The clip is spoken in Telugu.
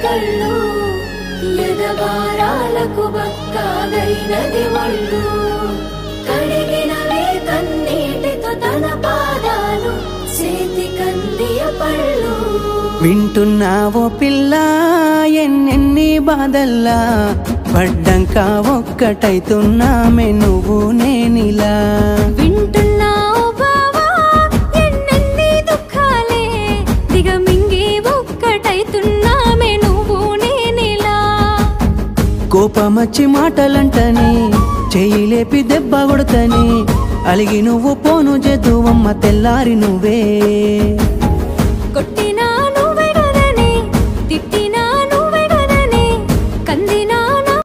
కళ్ళు ఎదవారాలకు బక్కాగైనది ఒళ్ళు కడిగినవే కన్నీటితో తన పాదాలు చేతి కందియ పళ్ళు వింటున్నావో పిల్ల ఎన్నెన్ని బాధల్లా పడ్డంక ఒక్కటైతున్నామే నువ్వు నేనిలా వింటున్నావు బావా ఎన్నెన్ని దుఃఖాలే దిగమింగి ఒక్కటైతున్నామే నువ్వు నేనిలా కోపమచ్చి మాటలంటని చెయ్యి లేపి దెబ్బ కొడతని అలిగి నువ్వు పోను చేదువమ్మ తెల్లారి నువ్వే